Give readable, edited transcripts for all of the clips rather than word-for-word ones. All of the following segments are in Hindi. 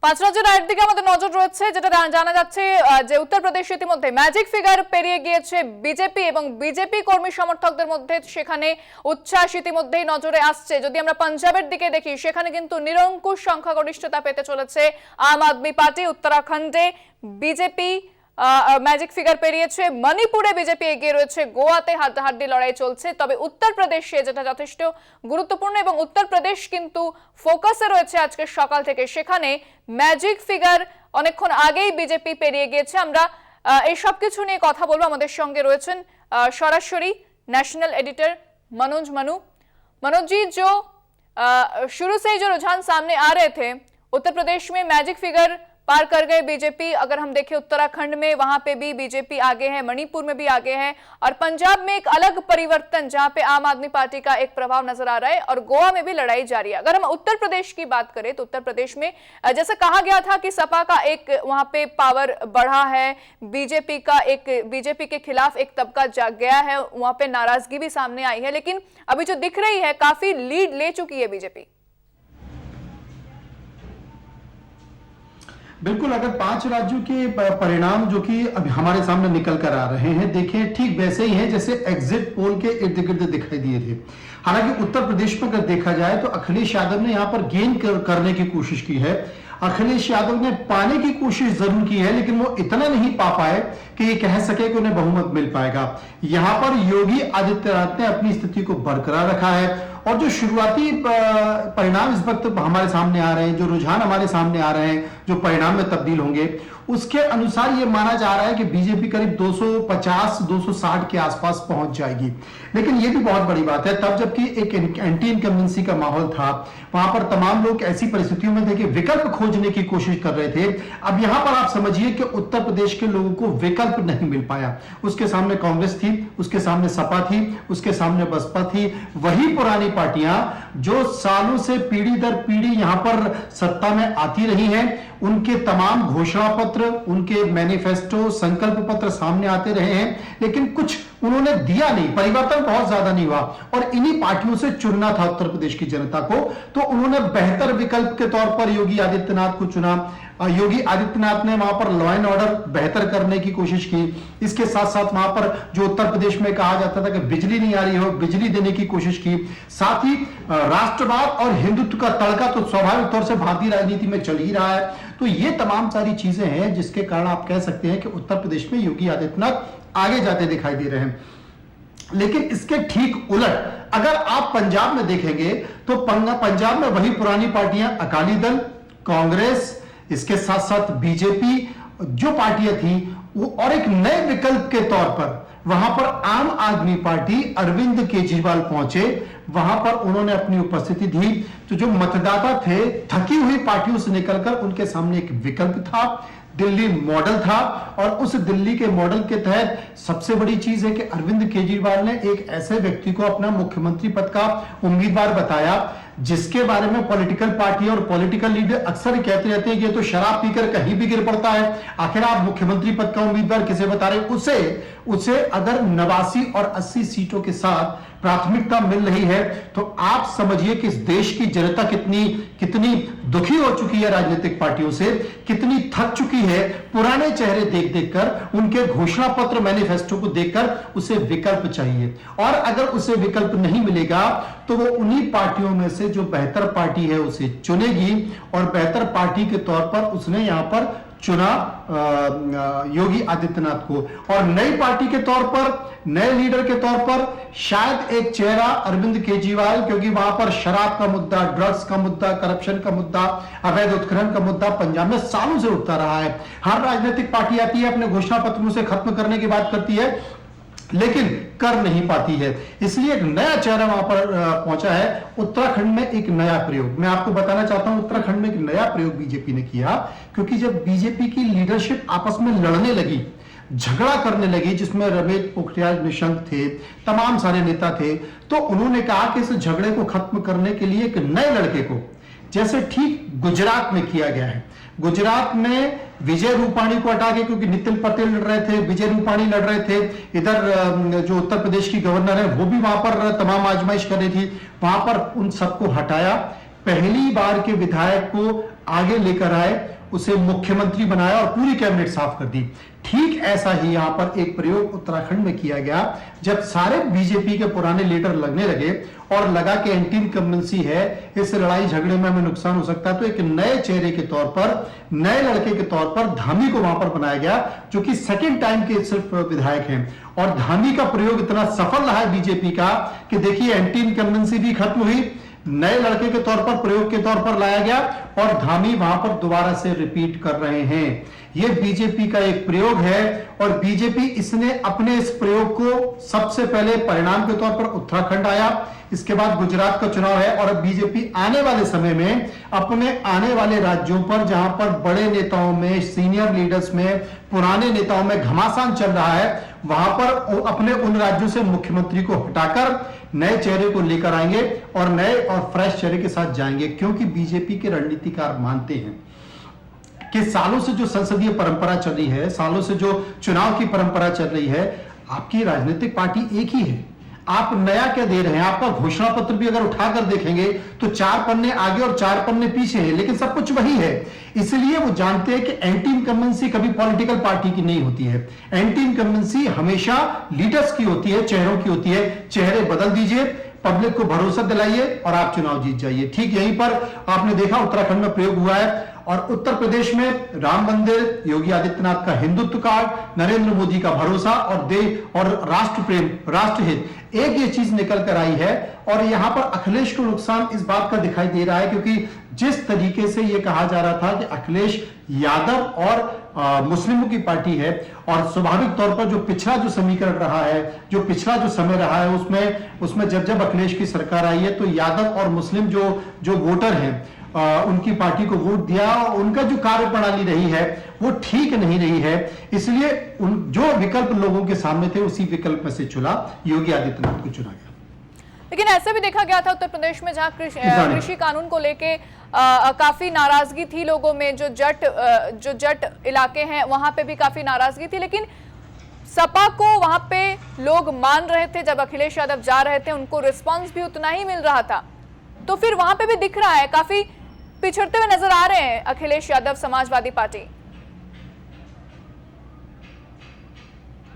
পাঁচ রাজ্যের আয়ের দিকে আমাদের নজর রয়েছে, যেটা জানা যাচ্ছে যে উত্তরপ্রদেশ ইতিমধ্যে ম্যাজিক ফিগার পেরিয়ে গিয়েছে বিজেপি এবং বিজেপি কর্মী সমর্থকদের মধ্যে সেখানে উচ্ছ্বাস ইতিমধ্যেই নজরে আসছে। যদি আমরা পাঞ্জাবের দিকে দেখি, সেখানে কিন্তু নিরঙ্কুশ সংখ্যাগরিষ্ঠতা পেতে চলেছে আম আদমি পার্টি। উত্তরাখণ্ডে বিজেপি ম্যাজিক ফিগার পেরিয়েছে, মণিপুরে বিজেপি এগিয়ে রয়েছে, গোয়াতে হাড্ডাহাড্ডি লড়াই চলছে। তবে উত্তরপ্রদেশে যেটা যথেষ্ট গুরুত্বপূর্ণ এবং উত্তরপ্রদেশ কিন্তু ফোকাসে রয়েছে আজকে সকাল থেকে, সেখানে ম্যাজিক ফিগার অনেকক্ষণ আগেই বিজেপি পেরিয়ে গিয়েছে। আমরা এই সব কিছু নিয়ে কথা বলবো। আমাদের সঙ্গে রয়েছেন সরাসরি नेशनल एडिटर मनोज जी, जो शुरू से ही जो रुझान सामने आ रहे थे, उत्तर प्रदेश में मैजिक फिगर पार कर गए बीजेपी। अगर हम देखें उत्तराखंड में, वहां पे भी बीजेपी आगे है, मणिपुर में भी आगे है, और पंजाब में एक अलग परिवर्तन जहां पे आम आदमी पार्टी का एक प्रभाव नजर आ रहा है, और गोवा में भी लड़ाई जारी है। अगर हम उत्तर प्रदेश की बात करें तो उत्तर प्रदेश में जैसे कहा गया था कि सपा का एक वहां पे पावर बढ़ा है, बीजेपी के खिलाफ एक तबका जाग गया है, वहां पे नाराजगी भी सामने आई है, लेकिन अभी जो दिख रही है काफी लीड ले चुकी है बीजेपी। बिल्कुल, अगर 5 राज्यों के परिणाम जो कि अभी हमारे सामने निकल कर आ रहे हैं, देखें ठीक वैसे ही हैं जैसे एग्जिट पोल के इर्द गिर्द दिखाई दिए थे। हालांकि उत्तर प्रदेश में अगर देखा जाए तो अखिलेश यादव ने यहां पर गेन करने की कोशिश की है। अखिलेश यादव ने पाने की कोशिश जरूर की है, लेकिन वो इतना नहीं पा पाए कि ये कह सके कि उन्हें बहुमत मिल पाएगा। यहां पर योगी आदित्यनाथ ने अपनी स्थिति को बरकरार रखा है, और जो शुरुआती परिणाम इस वक्त हमारे सामने आ रहे हैं, जो रुझान हमारे सामने आ रहे हैं, जो परिणाम में तब्दील होंगे, उसके अनुसार यह माना जा रहा है कि बीजेपी करीब 250-260 के आसपास पहुंच जाएगी। लेकिन यह भी बहुत बड़ी बात है, तब जबकि एक एंटी इनकम्बेंसी का माहौल था, वहां पर तमाम लोग ऐसी परिस्थितियों में थे कि विकल्प खोजने की कोशिश कर रहे थे। अब यहां पर आप समझिए कि उत्तर प्रदेश के लोगों को विकल्प नहीं मिल पाया। उसके सामने कांग्रेस थी, उसके सामने सपा थी, उसके सामने बसपा थी, वही पुरानी पार्टियां जो सालों से पीढ़ी दर पीढ़ी यहां पर सत्ता में आती रही हैं, उनके तमाम घोषणा पत्र, उनके मैनिफेस्टो, संकल्प पत्र सामने आते रहे हैं, लेकिन कुछ उन्होंने दिया नहीं, परिवर्तन बहुत ज्यादा नहीं हुआ। और इन्हीं पार्टियों से चुनना था उत्तर प्रदेश की जनता को, तो उन्होंने बेहतर विकल्प के तौर पर योगी आदित्यनाथ को चुना। योगी आदित्यनाथ ने वहां पर लॉ एंड ऑर्डर बेहतर करने की कोशिश की। इसके साथ साथ वहां पर जो उत्तर प्रदेश में कहा जाता था कि बिजली नहीं आ रही हो, बिजली देने की कोशिश की। साथ ही राष्ट्रवाद और हिंदुत्व का तड़का तो स्वाभाविक तौर से भारतीय राजनीति में चल ही रहा है। तो ये तमाम सारी चीजें हैं जिसके कारण आप कह सकते हैं कि उत्तर प्रदेश में योगी आदित्यनाथ आगे जाते दिखाई दे रहे हैं। लेकिन इसके ठीक उलट अगर आप पंजाब में देखेंगे तो पंजाब में वही पुरानी पार्टियां, अकाली दल, कांग्रेस, इसके साथ साथ बीजेपी जो पार्टियां थी वो, और एक नए विकल्प के तौर पर वहां पर आम आदमी पार्टी, अरविंद केजरीवाल पहुंचे, वहां पर उन्होंने अपनी उपस्थिति दी। तो जो मतदाता थे थकी हुई पार्टियों से निकलकर उनके सामने एक विकल्प था, दिल्ली मॉडल था, और उस दिल्ली के मॉडल के तहत सबसे बड़ी चीज है कि अरविंद केजरीवाल ने एक ऐसे व्यक्ति को अपना मुख्यमंत्री पद का उम्मीदवार बताया जिसके बारे में पॉलिटिकल पार्टी और पॉलिटिकल लीडर अक्सर कहते रहते हैं कि ये तो शराब पीकर कहीं भी गिर पड़ता है, आखिर आप मुख्यमंत्री पद का उम्मीदवार किसे बता रहे हैं। उसे अगर 89 और 80 सीटों के साथ प्राथमिकता मिल रही है तो आप समझिए कि इस देश की जनता कितनी दुखी हो चुकी है राजनीतिक पार्टियों से, कितनी थक चुकी है पुराने चेहरे देख देखकर, उनके घोषणा पत्र, मैनिफेस्टो को देखकर उसे विकल्प चाहिए। और अगर उसे विकल्प नहीं मिलेगा तो वो उन्हीं पार्टियों में से जो बेहतर पार्टी है उसे चुनेगी, और बेहतर पार्टी के तौर पर उसने यहां पर चुना योगी आदित्यनाथ को। और नई पार्टी के तौर पर, नए लीडर के तौर पर शायद एक चेहरा अरविंद केजरीवाल, क्योंकि वहां पर शराब का मुद्दा, ड्रग्स का मुद्दा, करप्शन का मुद्दा, अवैध उत्खनन का मुद्दा पंजाब में सालों से उठता रहा है। हर राजनीतिक पार्टी आती है, अपने घोषणा पत्रों से खत्म करने की बात करती है, लेकिन कर नहीं पाती है। इसलिए एक नया चेहरा वहां पर पहुंचा है। उत्तराखंड में एक नया प्रयोग मैं आपको बताना चाहता हूं। उत्तराखंड में एक नया प्रयोग बीजेपी ने किया, क्योंकि जब बीजेपी की लीडरशिप आपस में लड़ने लगी, झगड़ा करने लगी, जिसमें रमेश पोखरियाल निशंक थे, तमाम सारे नेता थे, तो उन्होंने कहा कि इस झगड़े को खत्म करने के लिए एक नए लड़के को, जैसे ठीक गुजरात में किया गया है। गुजरात में विजय रूपाणी को हटा के, क्योंकि नितिन पटेल लड़ रहे थे, विजय रूपाणी लड़ रहे थे, इधर जो उत्तर प्रदेश की गवर्नर है वो भी वहां पर तमाम आजमाइश कर रही थी, वहां पर उन सबको हटाया, पहली बार के विधायक को आगे लेकर आए, उसे मुख्यमंत्री बनाया और पूरी कैबिनेट साफ कर दी। ठीक ऐसा ही यहां पर एक प्रयोग उत्तराखंड में किया गया, जब सारे बीजेपी के पुराने लीडर लगने लगे और लगा कि एंटी इनकम्बेंसी है, इस लड़ाई झगड़े में हमें नुकसान हो सकता है, तो एक नए चेहरे के तौर पर, नए लड़के के तौर पर धामी को वहां पर बनाया गया, जो कि सेकेंड टाइम के सिर्फ विधायक हैं। और धामी का प्रयोग इतना सफल रहा है बीजेपी का कि देखिए एंटी इनकम्बेंसी भी खत्म हुई, नए लड़के के तौर पर, प्रयोग के तौर पर लाया गया और धामी वहां पर दोबारा से रिपीट कर रहे हैं। यह बीजेपी का एक प्रयोग है और बीजेपी इसने अपने इस प्रयोग को सबसे पहले परिणाम के तौर पर उत्तराखंड आया, इसके बाद गुजरात का चुनाव है और अब बीजेपी आने वाले समय में अपने आने वाले राज्यों पर, जहां पर बड़े नेताओं में, सीनियर लीडर्स में, पुराने नेताओं में घमासान चल रहा है, वहां पर अपने उन राज्यों से मुख्यमंत्री को हटाकर नए चेहरे को लेकर आएंगे और नए और फ्रेश चेहरे के साथ जाएंगे। क्योंकि बीजेपी के रणनीतिकार मानते हैं कि सालों से जो संसदीय परंपरा चल रही है, सालों से जो चुनाव की परंपरा चल रही है, आपकी राजनीतिक पार्टी एक ही है, आप नया क्या दे रहे हैं? आपका घोषणा पत्र भी अगर उठाकर देखेंगे तो 4 पन्ने आगे और 4 पन्ने पीछे है, लेकिन सब कुछ वही है। इसलिए वो जानते हैं कि एंटी इनकम्बेंसी कभी पॉलिटिकल पार्टी की नहीं होती है, एंटी इनकम्बेंसी हमेशा लीडर्स की होती है, चेहरों की होती है। चेहरे बदल दीजिए, पब्लिक को भरोसा दिलाइए और आप चुनाव जीत जाइए। ठीक यहीं पर आपने देखा उत्तराखंड में प्रयोग हुआ है और उत्तर प्रदेश में राम मंदिर, योगी आदित्यनाथ का हिंदुत्व कार्ड, नरेंद्र मोदी का भरोसा और राष्ट्र प्रेम, राष्ट्रहित, एक ये चीज निकल कर आई है। और यहां पर अखिलेश को नुकसान इस बात का दिखाई दे रहा है क्योंकि जिस तरीके से यह कहा जा रहा था कि अखिलेश यादव और मुस्लिमों की पार्टी है और स्वाभाविक तौर पर जो पिछला जो समीकरण रहा है, जो पिछला जो समय रहा है, उसमें जब अखिलेश की सरकार आई है तो यादव और मुस्लिम जो वोटर हैं उनकी पार्टी को वोट दिया और उनका जो कार्य प्रणाली रही है वो ठीक नहीं रही है। इसलिए जो विकल्प लोगों के सामने थे उसी विकल्प में से चुना योगी आदित्यनाथ को चुना गया। लेकिन ऐसा भी देखा गया था उत्तर प्रदेश में जहां कृषि कानून को लेके काफी नाराजगी थी लोगों में, जो जट इलाके हैं वहां पे भी काफी नाराजगी थी, लेकिन सपा को वहां पे लोग मान रहे थे। जब अखिलेश यादव जा रहे थे उनको रिस्पॉन्स भी उतना ही मिल रहा था, तो फिर वहां पे भी दिख रहा है काफी पिछड़ते हुए नजर आ रहे हैं अखिलेश यादव, समाजवादी पार्टी।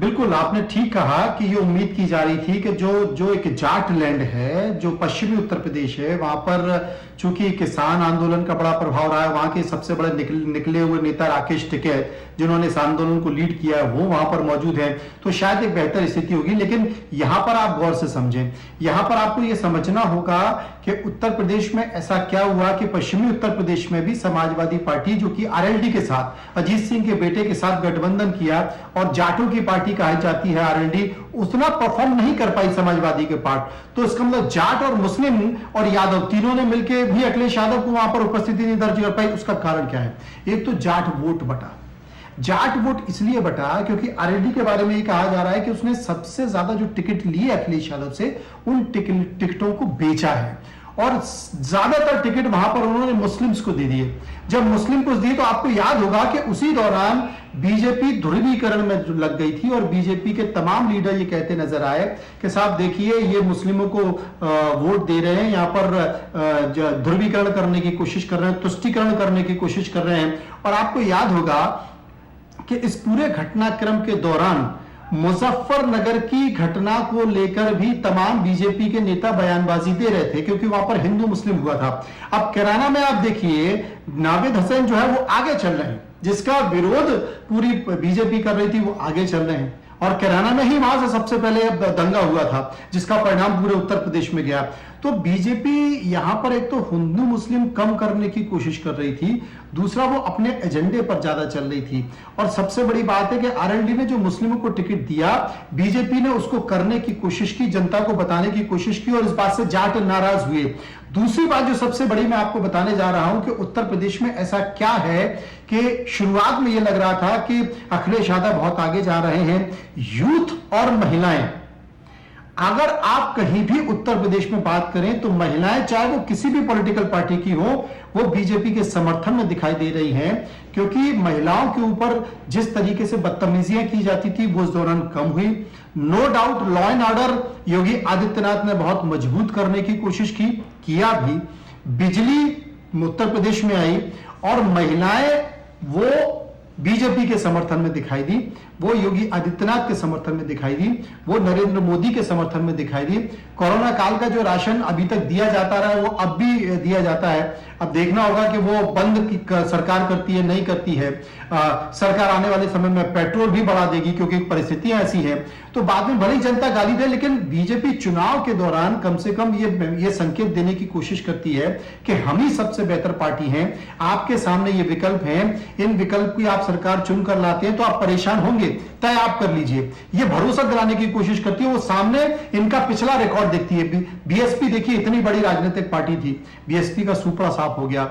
बिल्कुल आपने ठीक कहा कि ये उम्मीद की जा रही थी कि जो एक जाट लैंड है, जो पश्चिमी उत्तर प्रदेश है, वहां पर चूंकि किसान आंदोलन का बड़ा प्रभाव रहा है, वहां के सबसे बड़े निकले हुए नेता राकेश टिकैत जिन्होंने इस आंदोलन को लीड किया है वो वहां पर मौजूद है, तो शायद एक बेहतर स्थिति होगी। लेकिन यहां पर आप गौर से समझें, यहां पर आपको यह समझना होगा कि उत्तर प्रदेश में ऐसा क्या हुआ कि पश्चिमी उत्तर प्रदेश में भी समाजवादी पार्टी जो कि आरएलडी के साथ, अजीत सिंह के बेटे के साथ गठबंधन किया और जाटों की पार्टी कही जाती है आरएलडी, उतना परफॉर्म नहीं कर पाई समाजवादी के पार्ट। तो इसका मतलब जाट और मुस्लिम और यादव तीनों ने मिलकर भी अखिलेश यादव को वहां पर उपस्थिति नहीं दर्ज कर पाई। उसका कारण क्या है? एक तो जाट वोट बटा, जाट वोट इसलिए बटा क्योंकि आरएलडी के बारे में ये कहा जा रहा है कि उसने सबसे ज्यादा जो टिकट लिए अखिलेश यादव से उन टिकटों को बेचा है और ज्यादातर टिकट वहां पर उन्होंने मुस्लिम्स को दे दिए। जब मुस्लिम को दिए तो आपको याद होगा कि उसी दौरान बीजेपी ध्रुवीकरण में लग गई थी और बीजेपी के तमाम लीडर ये कहते नजर आए कि साहब देखिए ये मुस्लिमों को वोट दे रहे हैं, यहाँ पर ध्रुवीकरण करने की कोशिश कर रहे हैं, तुष्टीकरण करने की कोशिश कर रहे हैं। और आपको याद होगा कि इस पूरे घटनाक्रम के दौरान मुजफ्फरनगर की घटना को लेकर भी तमाम बीजेपी के नेता बयानबाजी दे रहे थे क्योंकि वहां पर हिंदू मुस्लिम हुआ था। अब कैराना में आप देखिए नावेद हुसैन जो है वो आगे चल रहे हैं, जिसका विरोध पूरी बीजेपी कर रही थी वो आगे चल रहे हैं और कैराना में ही वहां से सबसे पहले दंगा हुआ था जिसका परिणाम पूरे उत्तर प्रदेश में गया। तो बीजेपी यहां पर एक तो हिंदू मुस्लिम कम करने की कोशिश कर रही थी, दूसरा वो अपने एजेंडे पर ज्यादा चल रही थी। और सबसे बड़ी बात है कि आरएलडी ने जो मुस्लिमों को टिकट दिया, बीजेपी ने उसको करने की कोशिश की, जनता को बताने की कोशिश की और इस बात से जाट नाराज हुए। दूसरी बात जो सबसे बड़ी मैं आपको बताने जा रहा हूं कि उत्तर प्रदेश में ऐसा क्या है कि शुरुआत में यह लग रहा था कि अखिलेश यादव बहुत आगे जा रहे हैं, यूथ और महिलाएं अगर आप कहीं भी उत्तर प्रदेश में बात करें तो महिलाएं चाहे वो किसी भी पॉलिटिकल पार्टी की हो, वो बीजेपी के समर्थन में दिखाई दे रही हैं, क्योंकि महिलाओं के ऊपर जिस तरीके से बदतमीजियां की जाती थी वो इस दौरान कम हुई। No doubt law and order Yogi Adityanath ने बहुत मजबूत करने की कोशिश किया भी। बिजली उत्तर प्रदेश में आई और महिलाएं वो बीजेपी के समर्थन में दिखाई दी, वो योगी आदित्यनाथ के समर्थन में दिखाई दी, वो नरेंद्र मोदी के समर्थन में दिखाई दी। कोरोना काल का जो राशन अभी तक दिया जाता रहा है वो अब भी दिया जाता है। अब देखना होगा कि वो बंद सरकार करती है नहीं करती है। सरकार आने वाले समय में पेट्रोल भी बढ़ा देगी क्योंकि परिस्थितियां ऐसी हैं। तो बाद में भले ही जनता गाली दे, लेकिन बीजेपी चुनाव के दौरान कम से कम ये संकेत देने की कोशिश करती है कि हम ही सबसे बेहतर पार्टी हैं, आपके सामने ये विकल्प हैं, इन विकल्प की आप सरकार चुनकर लाते हैं तो आप परेशान होंगे, तय आप कर लीजिए। ये भरोसा दिलाने की कोशिश करती है। वो सामने इनका पिछला रिकॉर्ड देखती है। बीएसपी देखिए, इतनी बड़ी राजनीतिक पार्टी थी, बीएसपी का सुपड़ा साफ हो गया।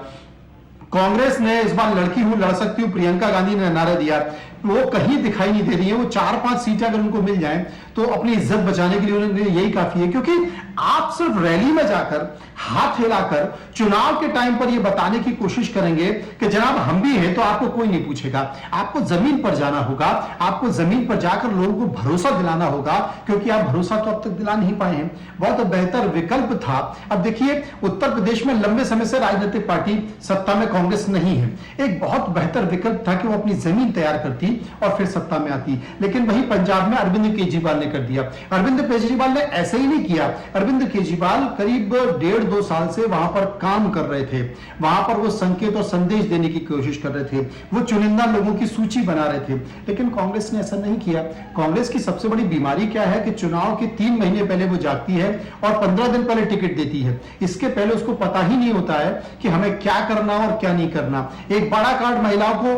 कांग्रेस ने इस बार लड़की हूं लड़ सकती हूं, प्रियंका गांधी ने नारा दिया, वो कहीं दिखाई नहीं दे रही है। वो 4-5 सीटें अगर उनको मिल जाएं तो अपनी इज्जत बचाने के लिए उन्हें यही काफी है, क्योंकि आप सिर्फ रैली में जाकर हाथ हिलाकर चुनाव के टाइम पर यह बताने की कोशिश करेंगे कि जनाब हम भी हैं, तो आपको कोई नहीं पूछेगा। आपको जमीन पर जाना होगा, आपको जमीन पर जाकर लोगों को भरोसा दिलाना होगा, क्योंकि आप भरोसा तो अब तक दिला नहीं पाए हैं। बहुत बेहतर विकल्प था। अब देखिए, उत्तर प्रदेश में लंबे समय से राजनीतिक पार्टी सत्ता में कांग्रेस नहीं है। एक बहुत बेहतर विकल्प था कि वो अपनी जमीन तैयार करती और फिर सत्ता में आती। लेकिन वही पंजाब में अरविंद केजरीवाल ने कर दिया। अरविंद केजरीवाल ने ऐसे ही नहीं किया। अरविंद केजरीवाल करीब 1.5-2 साल से वहां पर काम कर रहे थे। वहां पर वो संकेत और संदेश देने की कोशिश कर रहे थे, वो चुनिंदा लोगों की सूची बना रहे थे। लेकिन कांग्रेस ने ऐसा नहीं किया। कांग्रेस की सबसे बड़ी बीमारी क्या है कि चुनाव के 3 महीने पहले वो जागती है और 15 दिन पहले टिकट देती है। इसके पहले उसको पता ही नहीं होता है कि हमें क्या करना और क्या नहीं करना। एक बड़ा कार्ड महिलाओं को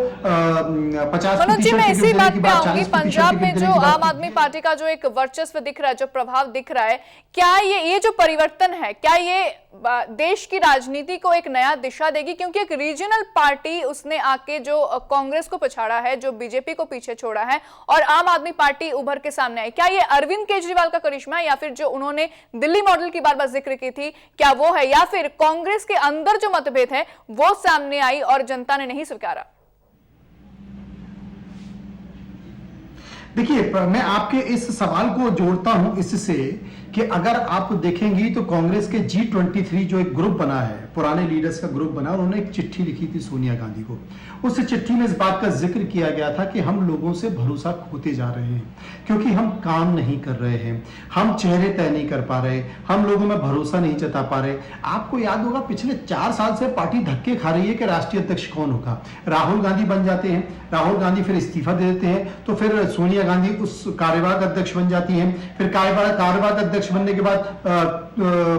50% मैं इसी बात पे आऊंगी। पंजाब में जो आम आदमी पार्टी का जो एक वर्चस्व दिख रहा है, जो प्रभाव दिख रहा है, क्या ये जो परिवर्तन है, क्या ये देश की राजनीति को एक नया दिशा देगी? क्योंकि एक रीजनल पार्टी उसने आके जो कांग्रेस को पछाड़ा है, जो बीजेपी को पीछे छोड़ा है, और आम आदमी पार्टी उभर के सामने आई। क्या ये अरविंद केजरीवाल का करिश्मा है, या फिर जो उन्होंने दिल्ली मॉडल की बार बार जिक्र की थी, क्या वो है, या फिर कांग्रेस के अंदर जो मतभेद है वो सामने आई और जनता ने नहीं स्वीकारा? देखिए, मैं आपके इस सवाल को जोड़ता हूं इससे कि अगर आप देखेंगी तो कांग्रेस के G23 जो एक ग्रुप बना है, पुराने लीडर्स का ग्रुप बना, उन्होंने एक चिट्ठी लिखी थी सोनिया गांधी को। उस चिट्ठी में इस बात का जिक्र किया गया था कि हम लोगों से भरोसा खोते जा रहे हैं, क्योंकि हम काम नहीं कर रहे हैं, हम चेहरे तय नहीं कर पा रहे, हम लोगों में भरोसा नहीं जता पा रहे। आपको याद होगा पिछले 4 साल से पार्टी धक्के खा रही है कि राष्ट्रीय अध्यक्ष कौन होगा। राहुल गांधी बन जाते हैं, राहुल गांधी फिर इस्तीफा दे देते हैं, तो फिर सोनिया गांधी उस कार्यवाहक अध्यक्ष बन जाती हैं। फिर कार्यवाहक अध्यक्ष बनने के बाद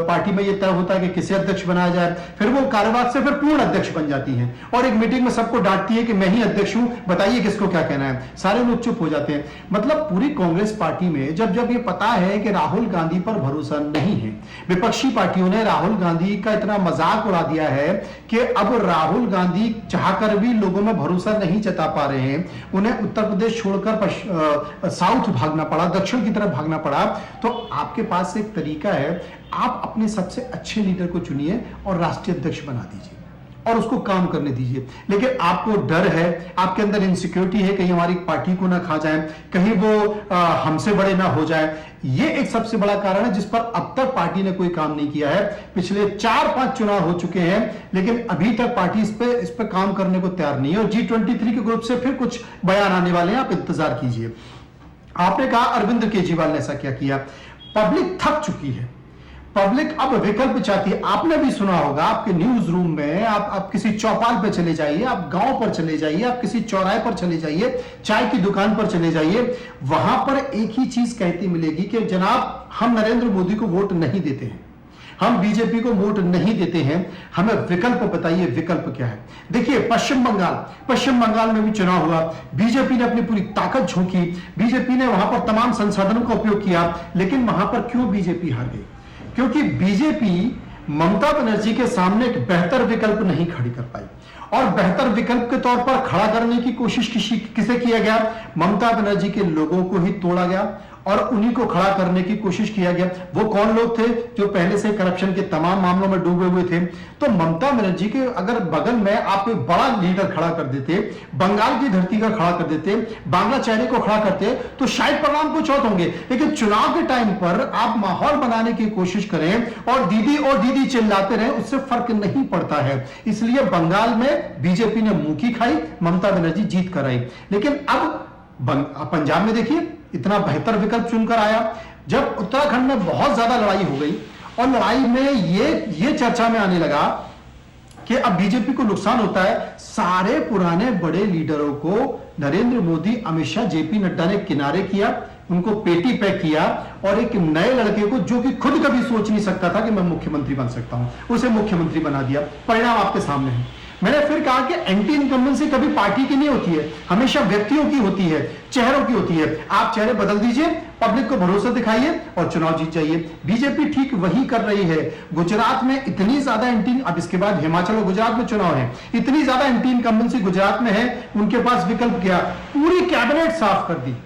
पार्टी में यह तय होता है कि किसे अध्यक्ष बनाया जाए। फिर वो कार्यवाहक से फिर पूर्ण अध्यक्ष बन जाती हैं और एक मीटिंग में सबको डांटती है कि मैं ही अध्यक्ष हूं, बताइए किसको क्या कहना है। सारे लोग चुप हो जाते हैं। मतलब पूरी कांग्रेस पार्टी में जब ये पता है कि राहुल गांधी पर भरोसा नहीं है, विपक्षी पार्टियों ने राहुल गांधी का इतना मजाक उड़ा दिया है कि अब राहुल गांधी चाहकर भी लोगों में भरोसा नहीं जता पा रहे हैं, उन्हें उत्तर प्रदेश छोड़कर साउथ भागना पड़ा, दक्षिण की तरफ भागना पड़ा। तो आपके पास एक तरीका है, आप अपने सबसे अच्छे लीडर को चुनिए और राष्ट्रीय अध्यक्ष बना दीजिए और उसको काम करने दीजिए। लेकिन आपको डर है, आपके अंदर इनसिक्योरिटी है, कहीं हमारी पार्टी को ना खा जाए, कहीं वो हमसे बड़े ना हो जाए। ये एक सबसे बड़ा कारण है जिस पर अब तक पार्टी ने कोई काम नहीं किया है। पिछले 4-5 चुनाव हो चुके हैं, लेकिन अभी तक पार्टी इस पे काम करने को तैयार नहीं है। और G23 के ग्रुप से फिर कुछ बयान आने वाले हैं, आप इंतजार कीजिए। आपने कहा अरविंद केजरीवाल ने ऐसा क्या किया। पब्लिक थक चुकी है, पब्लिक अब विकल्प चाहती है। आपने भी सुना होगा, आपके न्यूज रूम में आप किसी चौपाल पर चले जाइए, आप गांव पर चले जाइए, आप किसी चौराहे पर चले जाइए, चाय की दुकान पर चले जाइए, वहां पर एक ही चीज कहती मिलेगी कि जनाब हम नरेंद्र मोदी को वोट नहीं देते हैं, हम बीजेपी को वोट नहीं देते हैं, हमें विकल्प बताइए, विकल्प क्या है। देखिए पश्चिम बंगाल में भी चुनाव हुआ, बीजेपी ने अपनी पूरी ताकत झोंकी, बीजेपी ने वहां पर तमाम संसाधनों का उपयोग किया। लेकिन वहां पर क्यों बीजेपी हार गई? क्योंकि बीजेपी ममता बनर्जी के सामने एक बेहतर विकल्प नहीं खड़ी कर पाई। और बेहतर विकल्प के तौर पर खड़ा करने की कोशिश किसे किया गया? ममता बनर्जी के लोगों को ही तोड़ा गया और उन्हीं को खड़ा करने की कोशिश किया गया। वो कौन लोग थे जो पहले से करप्शन के तमाम मामलों में डूबे हुए थे? तो ममता बनर्जी के अगर बगल में आप कोई बड़ा लीडर खड़ा कर देते, बंगाल की धरती का खड़ा कर देते, बांग्ला चेहरे को खड़ा करते, तो शायद परिणाम कुछ और होंगे। लेकिन चुनाव के टाइम पर आप माहौल बनाने की कोशिश करें और दीदी चिल्लाते रहे, उससे फर्क नहीं पड़ता है। इसलिए बंगाल में बीजेपी ने मुंह की खाई, ममता बनर्जी जीत कर आई। लेकिन अब पंजाब में देखिए इतना बेहतर विकल्प चुनकर आया। जब उत्तराखंड में बहुत ज्यादा लड़ाई हो गई और लड़ाई में ये चर्चा में आने लगा कि अब बीजेपी को नुकसान होता है, सारे पुराने बड़े लीडरों को नरेंद्र मोदी, अमित शाह, जेपी नड्डा ने किनारे किया, उनको पेटी पैक किया और एक नए लड़के को जो कि खुद कभी सोच नहीं सकता था कि मैं मुख्यमंत्री बन सकता हूं, उसे मुख्यमंत्री बना दिया। परिणाम आपके सामने है। मैंने फिर कहा कि एंटी इनकम्बेंसी कभी पार्टी की नहीं होती है, हमेशा व्यक्तियों की होती है, चेहरों की होती है। आप चेहरे बदल दीजिए, पब्लिक को भरोसा दिखाइए और चुनाव जीत जाइए। बीजेपी ठीक वही कर रही है। गुजरात में इतनी ज्यादा एंटी, अब इसके बाद हिमाचल और गुजरात में चुनाव है, इतनी ज्यादा एंटी इनकम्बेंसी गुजरात में है, उनके पास विकल्प क्या? पूरी कैबिनेट साफ कर दी।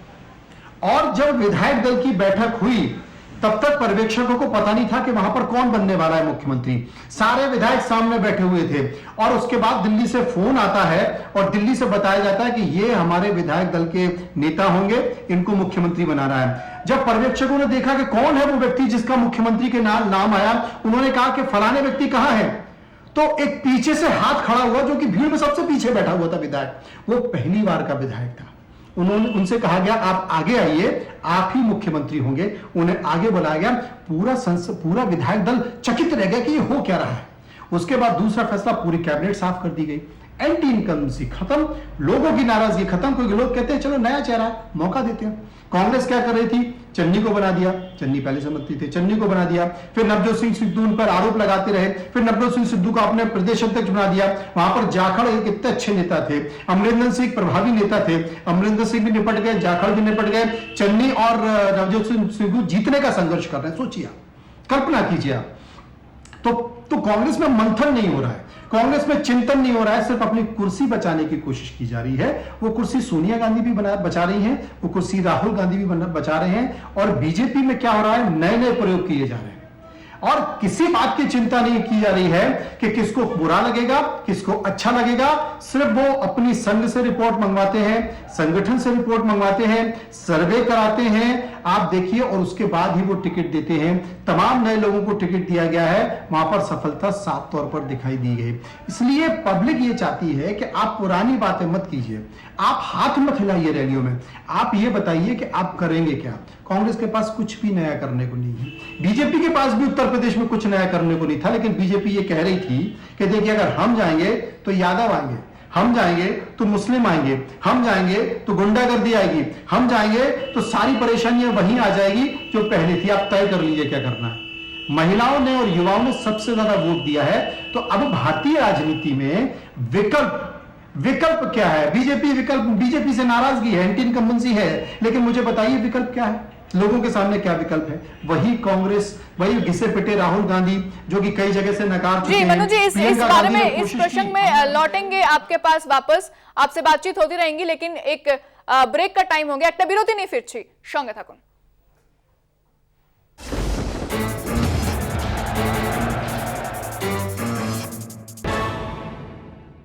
और जब विधायक दल की बैठक हुई तब तक पर्यवेक्षकों को पता नहीं था कि वहां पर कौन बनने वाला है मुख्यमंत्री। सारे विधायक सामने बैठे हुए थे और उसके बाद दिल्ली से फोन आता है और दिल्ली से बताया जाता है कि ये हमारे विधायक दल के नेता होंगे, इनको मुख्यमंत्री बनाना है। जब पर्यवेक्षकों ने देखा कि कौन है वो व्यक्ति जिसका मुख्यमंत्री के नाम आया, उन्होंने कहा कि फलाने व्यक्ति कहां है, तो एक पीछे से हाथ खड़ा हुआ जो कि भीड़ में सबसे पीछे बैठा हुआ था विधायक, वो पहली बार का विधायक था। उनसे कहा गया आप आगे आइए, आप ही मुख्यमंत्री होंगे। उन्हें आगे बुलाया गया। पूरा विधायक दल चकित रह गया कि ये हो क्या रहा है। उसके बाद दूसरा फैसला, पूरी कैबिनेट साफ कर दी गई, एंटी इनकम्बेंसी खत्म, लोगों की नाराजगी खत्म। कोई लोग कहते हैं चलो नया चेहरा, मौका देते हैं। कांग्रेस क्या कर रही थी? चन्नी को बना दिया, चन्नी पहले से मंत्री थे, चन्नी को बना दिया। फिर नवजोत सिंह सिद्धू उन पर आरोप लगाते रहे, फिर नवजोत सिंह सिद्धू को अपने प्रदेश अध्यक्ष बना दिया। वहां पर जाखड़ एक इतने अच्छे नेता थे, अमरिंदर सिंह प्रभावी नेता थे, अमरिंदर सिंह भी निपट गए, जाखड़ भी निपट गए। चन्नी और नवजोत सिंह सिद्धू जीतने का संघर्ष कर रहे हैं। सोचिए आप, कल्पना कीजिए आप। तो कांग्रेस में मंथन नहीं हो रहा है, कांग्रेस में चिंतन नहीं हो रहा है, सिर्फ अपनी कुर्सी बचाने की कोशिश की जा रही है। वो कुर्सी सोनिया गांधी भी बचा रही हैं, वो कुर्सी राहुल गांधी भी बचा रहे हैं। और बीजेपी में क्या हो रहा है? नए नए प्रयोग किए जा रहे हैं और किसी बात की चिंता नहीं की जा रही है कि किसको बुरा लगेगा, किसको अच्छा लगेगा। सिर्फ वो अपनी संघ से रिपोर्ट मंगवाते हैं, संगठन से रिपोर्ट मंगवाते हैं, सर्वे कराते हैं, आप देखिए, और उसके बाद ही वो टिकट देते हैं। तमाम नए लोगों को टिकट दिया गया है, वहां पर सफलता साफ तौर पर दिखाई दी गई। इसलिए पब्लिक ये चाहती है कि आप पुरानी बातें मत कीजिए, आप हाथ मत हिलाइए रैलियों में, आप ये बताइए कि आप करेंगे क्या। कांग्रेस के पास कुछ भी नया करने को नहीं है, बीजेपी के पास भी उत्तर प्रदेश में कुछ नया करने को नहीं था। लेकिन बीजेपी ये कह रही थी कि देखिए अगर हम जाएंगे तो यादव आएंगे, हम जाएंगे तो मुस्लिम आएंगे, हम जाएंगे तो गुंडागर्दी आएगी, हम जाएंगे तो सारी परेशानियां वहीं आ जाएगी जो पहले थी। आप तय कर लीजिए क्या करना है। महिलाओं ने और युवाओं ने सबसे ज्यादा वोट दिया है। तो अब भारतीय राजनीति में विकल्प क्या है? बीजेपी से नाराजगी है, एंटी इनकम्बेंसी है, लेकिन मुझे बताइए विकल्प क्या है? लोगों के सामने क्या विकल्प है? वही कांग्रेस, वही घिसे पिटे राहुल गांधी जो कि कई जगह से नकार चुके हैं। जी मनु जी, इस बारे में, इस प्रसंग में लौटेंगे आपके पास वापस, आपसे बातचीत होती रहेंगी, लेकिन एक ब्रेक का टाइम हो गया। একটা বিরতি নিয়ে ফিরছি, সঙ্গে থাকুন।